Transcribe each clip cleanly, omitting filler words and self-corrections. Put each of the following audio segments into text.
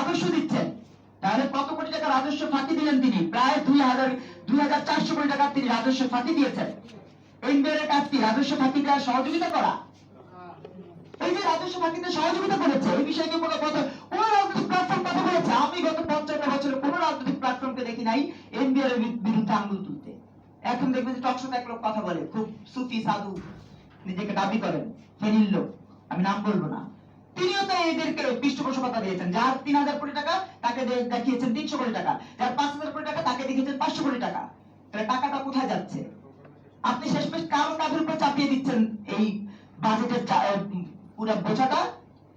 রাজস্ব দিচ্ছেন, তাহলে কত কোটি টাকা রাজস্ব ফাঁকি দিলেন তিনি? প্রায় 2400 কোটি টাকা তিনি রাজস্ব ফাঁকি দিয়েছেন। এনবিআর এর কাজ কি? রাজস্ব ফাঁকি দেওয়ার সহযোগিতা করা। এই যে রাজস্ব ফাঁকিতে সহযোগিতা করেছে, এই বিষয়ে কি কোনো কথা, কোন রাজনৈতিক প্ল্যাটফর্ম কথা বলেছে? আমি গত 55 বছরে কোন রাজনৈতিক প্ল্যাটফর্মকে দেখি নাই এনবিআর এর বিরুদ্ধে আঙ্গুল তুলতে। এখন দেখবেন যে টকশোতে এক লোক কথা বলে, খুব সুফি সাধু নিজেকে দাবি করেন, ফেনিল লোক, আমি নাম বলবো না। তিনিও তো এদেরকে পৃষ্ঠপোষকতা দিয়েছেন। যার 3000 কোটি টাকা তাকে দেখিয়েছেন 300 কোটি টাকা, যার 5000 কোটি টাকা তাকে দেখিয়েছেন 500 কোটি টাকা। তাহলে টাকাটা কোথায় যাচ্ছে? আপনি শেষমেশ কারো কাঁধের উপর চাপিয়ে দিচ্ছেন এই বাজেটের পুরো বোঝাটা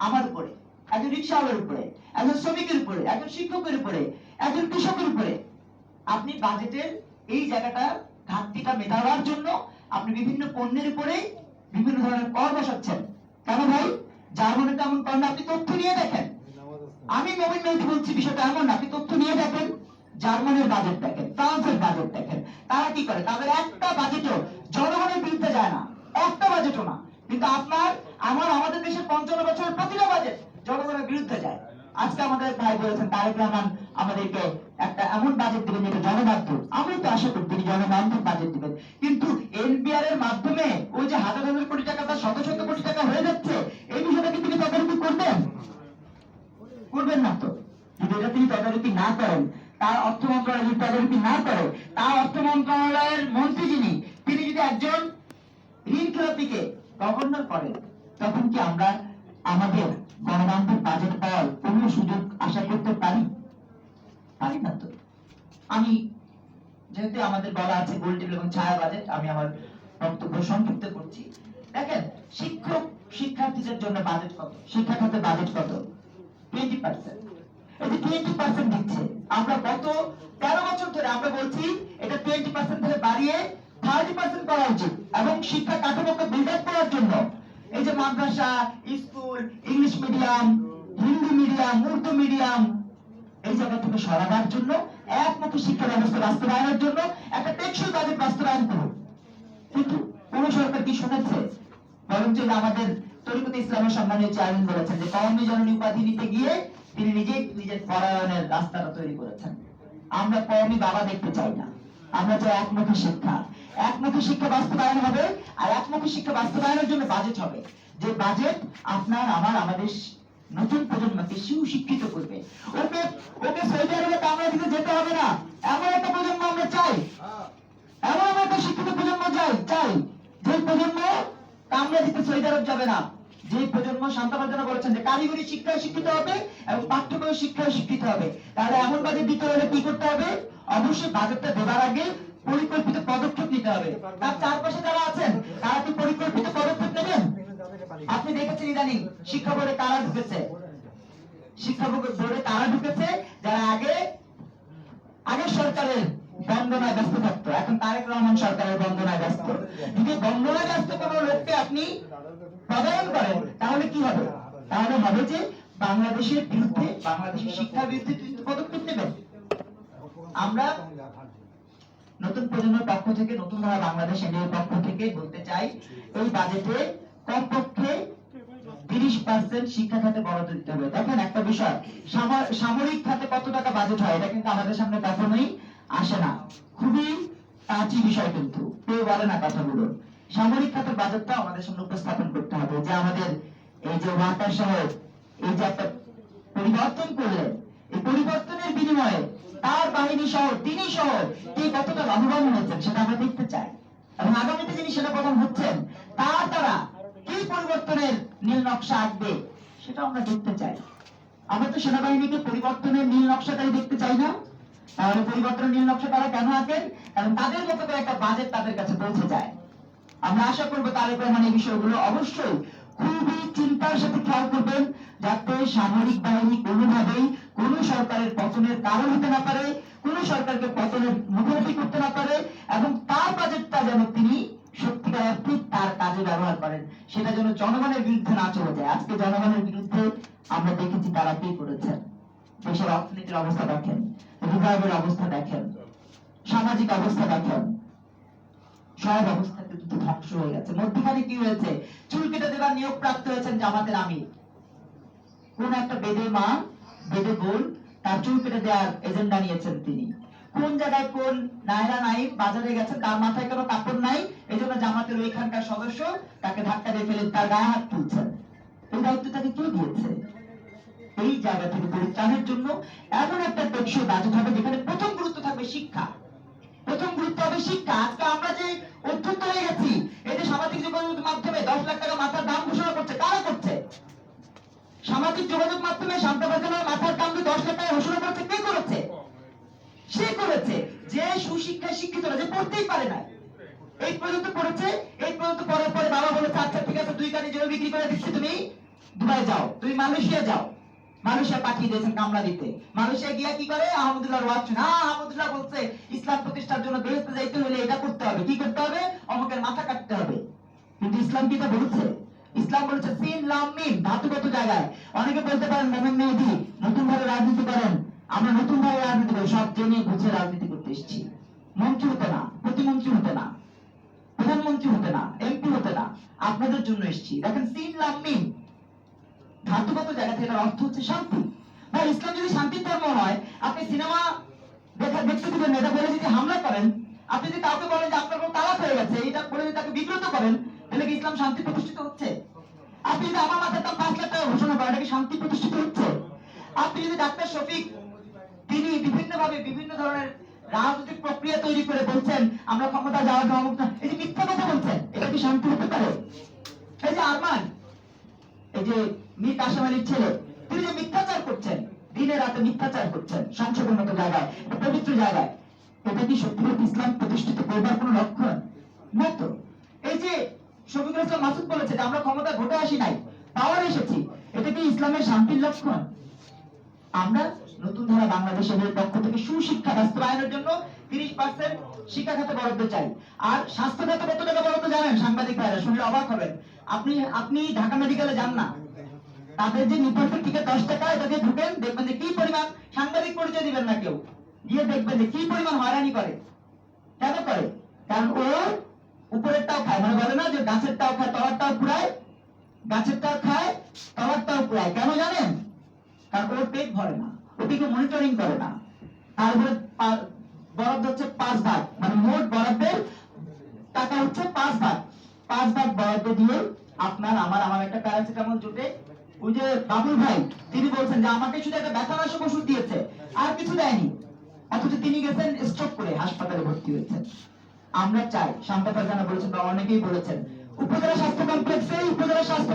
আমার উপরে, একজন রিক্সাওয়ালার উপরে, একজন শ্রমিকের উপরে, একজন শিক্ষকের উপরে, একজন কৃষকের উপরে। আপনি বাজেটের এই জায়গাটা ঘাটতিটা মেটাবার জন্য আপনি বিভিন্ন পণ্যের উপরে বিভিন্ন ধরনের কর বসাচ্ছেন। কেন ভাই? জার্মানি তেমন কর না, আপনি তথ্য নিয়ে দেখেন। আমি নবীন মেহদি বলছি, বিষয়টা এমন না, আপনি তথ্য নিয়ে দেখেন। জার্মানির বাজেট দেখেন, ফ্রান্সের বাজেট দেখেন, তারা কি করে? তাদের একটা বাজেটও জনগণের বিরুদ্ধে যায় না, একটা বাজেটও না। কিন্তু আপনার আমাদের দেশের 55 বছরের প্রতিটা বাজেট জনগণের বিরুদ্ধে যায়। আজকে আমাদের ভাই বলেছেন তারেক রহমান আমাদেরকে একটা এমন বাজেট দিবেন যেটা জনবান্ধব। আমি তো আশা করি তিনি জনবান্ধব বাজেট দিবেন, কিন্তু এনবিআর এর মাধ্যমে ওই যে হাজার হাজার কোটি টাকা বা শত শত কোটি টাকা হয়ে যাচ্ছে, এই বিষয়টা কি তিনি তদারকি করবেন? করবেন না তো। যদি এটা তিনি তদারকি না করেন, তার অর্থ মন্ত্রণালয় যদি তদারকি না করে, তার অর্থ মন্ত্রণালয়ের মন্ত্রী যিনি, তিনি যদি একজন ঋণ খেলাপিকে গভর্নর করেন, তখন কি আমরা আমাদের গণতান্ত্রিক বাজেট পাওয়ার কোন সুযোগ আশা করতে পারি? পারি না তো। আমি যেহেতু আমাদের বলা আছে গোল টেবিল এবং ছায়া বাজেট, আমি আমার বক্তব্য সংক্ষিপ্ত করছি। দেখেন, শিক্ষার্থীদের জন্য বাজেট কত? শিক্ষা খাতে বাজেট কত? 20%। এই যে 20% দিচ্ছে, আমরা গত 13 বছর ধরে আমরা বলছি এটা 20% থেকে বাড়িয়ে 30% করা উচিত, এবং শিক্ষা কাঠামোকে বিল্ড আপ করার জন্য এই যে মাদ্রাসা, school, English medium, Hindi medium, Urdu medium, এই জায়গা থেকে সরাবার জন্য, একমুখী শিক্ষা ব্যবস্থা বাস্তবায়নের জন্য একটা টেকসই বাজেট বাস্তবায়ন করুন। কিন্তু কোন সরকার কি শুনেছে? বরঞ্চ আমাদের তরিকতে ইসলামের সম্মানীয় চেয়ারম্যান বলেছেন যে কওমি জননী উপাধি নিতে গিয়ে তিনি নিজেই নিজের পরায়ণের রাস্তাটা তৈরি করেছেন। আমরা কওমি বাবা দেখতে চাই না, আমরা চাই একমুখী শিক্ষা। একমুখী শিক্ষা বাস্তবায়ন হবে, আর একমুখী শিক্ষা বাস্তবায়নের জন্য বাজেট হবে, যে বাজেট আপনার আমাদের নতুন প্রজন্মকে সুশিক্ষিত করবে। ওকে ওকে সৌদি আরবে কামরা দিতে যেতে হবে না, এমন একটা প্রজন্ম আমরা চাই, এমন একটা শিক্ষিত প্রজন্ম চাই যে প্রজন্ম কামরা দিতে সৌদি আরব যাবে না, যে প্রজন্ম শান্তাবাদনা করেছেন যে কারিগরি শিক্ষায় শিক্ষিত হবে এবং পাঠ্যক্রম শিক্ষায় শিক্ষিত হবে। তাহলে এমন বাজেট দিতে হলে কি করতে হবে? অবশ্যই বাজেটটা দেবার আগে পরিকল্পিত পদক্ষেপ নিতে হবে। তার চারপাশে যারা আছেন তারা কি পরিকল্পিত পদক্ষেপ নেবেন? আপনি দেখেছেন ইদানিং শিক্ষা বোর্ডে কারা ঢুকেছে? শিক্ষা বোর্ডে কারা ঢুকেছে? যারা আগে সরকারের বন্দনায় ব্যস্ত থাকতো, এখন তারেক রহমান সরকারের বন্দনায় ব্যস্ত। যদি বন্দনায় ব্যস্ত কোনো লোককে আপনি পদায়ন করেন, তাহলে কি হবে? তাহলে হবে যে বাংলাদেশের বিরুদ্ধে, বাংলাদেশের শিক্ষার বিরুদ্ধে পদক্ষেপ নেবেন। আমরা নতুন প্রজন্মের পক্ষ থেকে, নতুন ধারা বাংলাদেশ এনডিএর পক্ষ থেকে বলতে চাই, এই বাজেটে কমপক্ষে 30% শিক্ষা খাতে বরাদ্দ দিতে হবে। দেখেন একটা বিষয়, সামরিক খাতে কত টাকা বাজেট হয় এটা কিন্তু আমাদের সামনে কখনোই আসে না, খুবই টাচি বিষয়, কিন্তু কেউ বলে না কথাগুলো। সামরিক খাতের বাজেটটা আমাদের সামনে উপস্থাপন করতে হবে, যে আমাদের এই যে ওয়াটার সহ এই যে একটা পরিবর্তন করলেন, এই পরিবর্তনের বিনিময়ে তার বাহিনী সহ তিনি সহ কে কতটা লাভবান হয়েছেন সেটা আমরা দেখতে চাই, এবং আগামীতে যিনি সেনাপ্রধান হচ্ছেন তার দ্বারা কি পরিবর্তনের নীল নকশা আঁকবে সেটা আমরা দেখতে চাই। আমরা তো সেনাবাহিনীকে পরিবর্তনের নীল নকশাটাই দেখতে চাই না। তাহলে পরিবর্তনের নীল নকশা তারা কেন আঁকেন? কারণ তাদের মতো করে একটা বাজেট তাদের কাছে পৌঁছে যায়। আমরা আশা করবো তারেক রহমান এই বিষয়গুলো অবশ্যই খুবই চিন্তার সাথে খেয়াল করবেন, যাতে সামরিক বাহিনী কোনোভাবেই কোন সরকারের পতনের কারণ হতে না পারে, কোন সরকারকে পতনের মুখোমুখি করতে না পারে, এবং তার বাজেটটা যেন তিনি সত্যিকার অর্থে তার কাজে ব্যবহার করেন, সেটা যেন জনগণের বিরুদ্ধে না চলে যায়। আজকে জনগণের বিরুদ্ধে আমরা দেখেছি তারা কি করেছেন। দেশের অর্থনীতির অবস্থা দেখেন, রিজার্ভের অবস্থা দেখেন, সামাজিক অবস্থা দেখেন, সব অবস্থা কিন্তু ধ্বংস হয়ে গেছে। মধ্যখানে কি হয়েছে? চুল কেটে দেবার নিয়োগ প্রাপ্ত হয়েছেন জামাতের আমির, কোন একটা বেদের মা বেঁধে গোল তার চুল কেটে দেওয়ার এজেন্ডা নিয়েছেন তিনি। কোন জায়গায় কোন নায়রা নাইম বাজারে গেছেন, তার মাথায় কোনো কাপড় নাই, এই জন্য জামাতের ওইখানকার সদস্য তাকে ধাক্কা দিয়ে ফেলে তার গায়ে হাত তুলছেন। এই দায়িত্ব তাকে কে দিয়েছে? এই জায়গা থেকে পরিত্রাণের জন্য এমন একটা টেকসই বাজেট হবে যেখানে প্রথম গুরুত্ব থাকবে শিক্ষা। প্রথম গুরুত্ব হবে শিক্ষা। আজকে আমরা যে অত্যন্ত হয়ে গেছি, এই যে সামাজিক যোগাযোগের মাধ্যমে 10 লাখ টাকা মাথার দাম ঘোষণা করছে, কারা করছে? সামাজিক যোগাযোগ মাধ্যমে শান্তা ফাতেমার মাথার দাম 10 লাখ টাকা ঘোষণা করছে, কে করেছে? সে করেছে যে সুশিক্ষায় শিক্ষিত না, যে পড়তেই পারে না। এই পর্যন্ত পড়েছে, এই পর্যন্ত পড়ার পরে বাবা বলেছে আচ্ছা ঠিক আছে 2 কানি জমি বিক্রি করে দিচ্ছি, তুমি দুবাই যাও, তুমি মালয়েশিয়া যাও। মালয়েশিয়া পাঠিয়ে দিয়েছেন কামলা দিতে। মালয়েশিয়া গিয়া কি করে? আহমদুল্লাহর ওয়াজ শুনে। আহমদুল্লাহ বলছে ইসলাম প্রতিষ্ঠার জন্য বেহেশতে যাইতে হলে এটা করতে হবে, কি করতে হবে? অমুকের মাথা কাটতে হবে। কিন্তু ইসলাম কি এটা বলেছে? ইসলাম বলেছে সিন লাম মিম, ধাতুগত জায়গায়। অনেকে বলতে পারেন মোমেন মেহেদী নতুন ভাবে রাজনীতি করেন, আমরা নতুন ভাবে রাজনীতি করি, সব জেনে বুঝে রাজনীতি করতে এসেছি। মন্ত্রী হতে না, প্রতিমন্ত্রী হতে না, প্রধানমন্ত্রী হতে না, এমপি হতে না, আপনাদের জন্য এসেছি। দেখেন সিন লাম মিম, ধাতুগত জায়গা থেকে অর্থ হচ্ছে শান্তি। ভাই ইসলাম যদি শান্তির ধর্ম হয়, আপনি সিনেমা দেখতে দিবেন, এটা বলে যদি হামলা করেন, আপনি যদি কাউকে বলেন যে আপনার কোনো তালাক হয়ে গেছে, এটা বলে যদি তাকে বিব্রত করেন, তাহলে কি ইসলাম শান্তি প্রতিষ্ঠিত হচ্ছে? আপনি যদি আমার মাথার দাম 5 লাখ টাকা ঘোষণা করেন, এটা কি শান্তি প্রতিষ্ঠিত হচ্ছে? আপনি যদি ডাক্তার শফিক তিনি বিভিন্ন ভাবে বিভিন্ন ধরনের রাজনৈতিক প্রক্রিয়া তৈরি করে বলছেন আমরা ক্ষমতা যাওয়ার জন্য, এই যে মিথ্যা কথা বলছেন, এটা কি শান্তি হতে পারে? এই যে আরমান, এই যে মীর কাসেম আলীর ছেলে, তিনি যে মিথ্যাচার করছেন, দিনে রাতে মিথ্যাচার করছেন সংসদের মতো জায়গায়, পবিত্র জায়গায়, এটা কি সত্যি ইসলাম প্রতিষ্ঠিত করবার কোন লক্ষণ? না তো। এই যে শফিকুল ইসলাম মাসুদ বলেছে যে আমরা ক্ষমতায় ভোটে আসি নাই, পাওয়ার এসেছি, এটা কি ইসলামের শান্তির লক্ষণ? আমরা নতুন ধারা বাংলাদেশের পক্ষ থেকে সুশিক্ষা বাস্তবায়নের জন্য 30% শিক্ষা খাতে বরাদ্দ চাই। আর স্বাস্থ্য খাতে কত টাকা বরাদ্দ জানেন? সাংবাদিক ভাইরা শুনলে অবাক হবেন। আপনি ঢাকা মেডিকেলে যান না, তাদের যে নিপথের থেকে 10 টাকা এটা দিয়ে ঢুকেন, দেখবেন যে কি পরিমাণ, সাংবাদিক পরিচয় দিবেন না কেউ, গিয়ে দেখবেন যে কি পরিমাণ হয়রানি করে। কেন করে? কারণ ও উপরেরটাও খায়, মানে বলে না যে গাছেরটাও খায় তলারটাও পুরায়, গাছেরটাও খায় তলারটাও পুরায়। কেন জানেন? কারণ ওর পেট ভরে না, ওটিকে মনিটরিং করে না। তারপরে বরাদ্দ হচ্ছে 5 ভাগ, মানে মোট বরাদ্দের টাকা হচ্ছে 5 ভাগ। 5 ভাগ বরাদ্দ দিয়ে আপনার আমার একটা প্যারাসিটামল জুটে, ওই যে বাবুল ভাই তিনি বলছেন যে আমাকে শুধু একটা ব্যথানাশক ওষুধ দিয়েছে, আর কিছু দেয়নি, অথচ তিনি গেছেন স্ট্রোক করে হাসপাতালে ভর্তি হয়েছেন। আমরা চাই, শান্তা ফারজানা বলেছেন বা অনেকেই বলেছেন, উপজেলা স্বাস্থ্য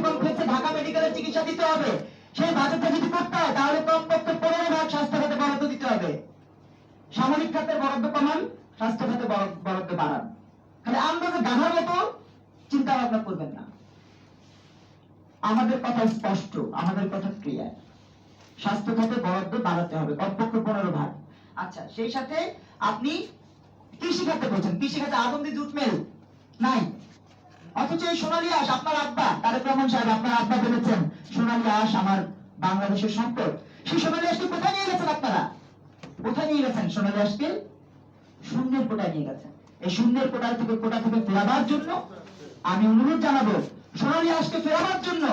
কমপ্লেক্সে ঢাকা মেডিকেলের চিকিৎসা দিতে হবে। সেই বাজেটটা যদি করতে হয় তাহলে কমপক্ষে 15 ভাগ স্বাস্থ্য খাতে বরাদ্দ দিতে হবে। সামরিক খাতের বরাদ্দ কমান, স্বাস্থ্য খাতে বরাদ্দ বাড়ান। খালি আন্দাজে গাধার মতো চিন্তা ভাবনা করবেন না। আমাদের কথা স্পষ্ট, আমাদের কথা ক্লিয়ার, স্বাস্থ্য খাতে বরাদ্দ বাড়াতে হবে কমপক্ষে 15 ভাগ। আচ্ছা, সেই সাথে আপনি কৃষি খাতে বলছেন, কৃষি খাতে আদমদি জুট মেল নাই, অথচ এই সোনালী আঁশ আপনার আব্বা তারেক রহমান সাহেব, আপনার আব্বা বলেছেন সোনালী আঁশ আমার বাংলাদেশের সম্পদ। সেই সোনালী আঁশকে কোথায় নিয়ে গেছেন আপনারা? কোথায় নিয়ে গেছেন সোনালী আঁশকে? শূন্যের কোটায় নিয়ে গেছেন। এই শূন্যের কোটা থেকে ফেরাবার জন্য আমি অনুরোধ জানাবো, সোনালী আঁশকে ফেরাবার জন্য,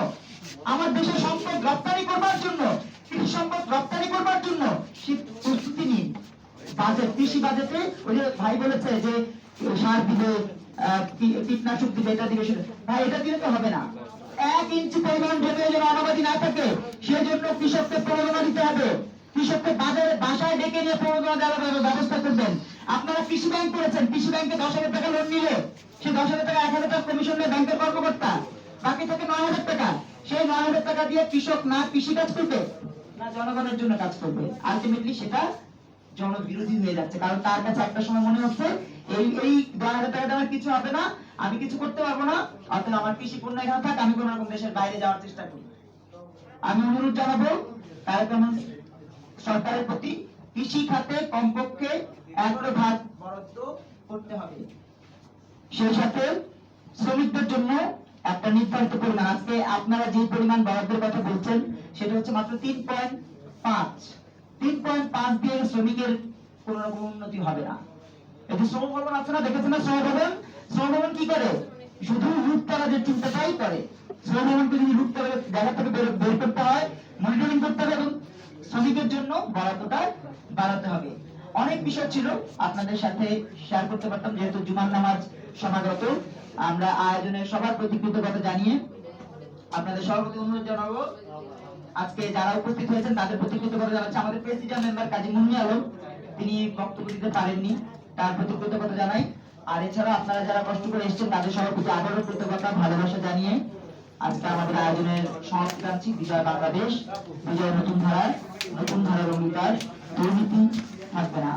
আমার দেশের সম্পদ রপ্তানি করবার জন্য, কৃষি সম্পদ রপ্তানি করবার জন্য সেই প্রস্তুতি নিন। বাজেট, কৃষি বাজেটে ওই যে ভাই বলেছে যে সার দিবে, কীটনাশক দিবে, এটা দিবে, ভাই এটা দিলে তো হবে না। 1 ইঞ্চি পরিমাণ জমি যেন অনাবাদি না থাকে সেজন্য কৃষককে প্রণোদনা দিতে হবে। কৃষককে বাসায় ডেকে নিয়ে প্রণোদনা দেওয়ার ব্যবস্থা করবেন। আপনারা কৃষি ব্যাংক করেছেন, কৃষি ব্যাংকে 10,000 টাকা লোন নিলে সেই 10,000 টাকা 1,000 টাকা কমিশন নেয় ব্যাংকের কর্মকর্তা, বাকি থাকে 9,000 টাকা। সেই 9,000 টাকা দিয়ে কৃষক না কৃষি কাজ করবে না জনগণের জন্য কাজ করবে, আলটিমেটলি সেটা জনবিরোধী হয়ে যাচ্ছে। কারণ তার কাছে একটা সময় মনে হচ্ছে এই 10,000 টাকা দেওয়ার কিছু হবে না, আমি কিছু করতে পারবো না, অর্থাৎ আমার কৃষি পণ্য এখানে থাক, আমি কোন রকম দেশের বাইরে যাওয়ার চেষ্টা করি। আমি অনুরোধ জানাবো তারেক রহমান সরকারের প্রতি, কৃষি খাতে কমপক্ষে 11 ভাগ বরাদ্দ করতে হবে। সেই সাথে শ্রমিকদের জন্য একটা নির্ধারিত পরিমাণ, আজকে আপনারা যে পরিমাণ বরাদ্দের কথা বলছেন সেটা হচ্ছে মাত্র 3.5 দিয়ে শ্রমিকের কোন রকম উন্নতি হবে না। এই যে শ্রম ভবন আছে না, দেখেছেন না শ্রম ভবন কি করে? শুধু লুটতরাজের চিন্তাটাই করে। শ্রম ভবনকে যদি লুটতরাজের জায়গা থেকে বের করতে হয়, মনিটরিং করতে হবে এবং শ্রমিকের জন্য বরাদ্দটা বাড়াতে হবে। অনেক বিষয় ছিল আপনাদের সাথে শেয়ার করতে পারতাম, যেহেতু জুমার নামাজ সমাগত, আমরা আয়োজনের সবার প্রতি কৃতজ্ঞতা জানিয়ে আপনাদের সবার প্রতি অনুরোধ জানাবো, আজকে যারা উপস্থিত হয়েছেন তাদের প্রতি কৃতজ্ঞতা জানাচ্ছি। আমাদের প্রেসিডেন্ট মেম্বার কাজী মুন্নি আলম, তিনি বক্তব্য দিতে পারেননি, তার প্রতি কৃতজ্ঞতা জানাই। আর এছাড়া আপনারা যারা কষ্ট করে এসেছেন তাদের সবার প্রতি আবারও কৃতজ্ঞতা ভালোবাসা জানিয়ে আজকে আমাদের আয়োজনের সমাপ্তি টানছি। বিজয় বাংলাদেশ, বিজয় নতুন ধারার অঙ্গীকার, দুর্নীতি থাকবে না।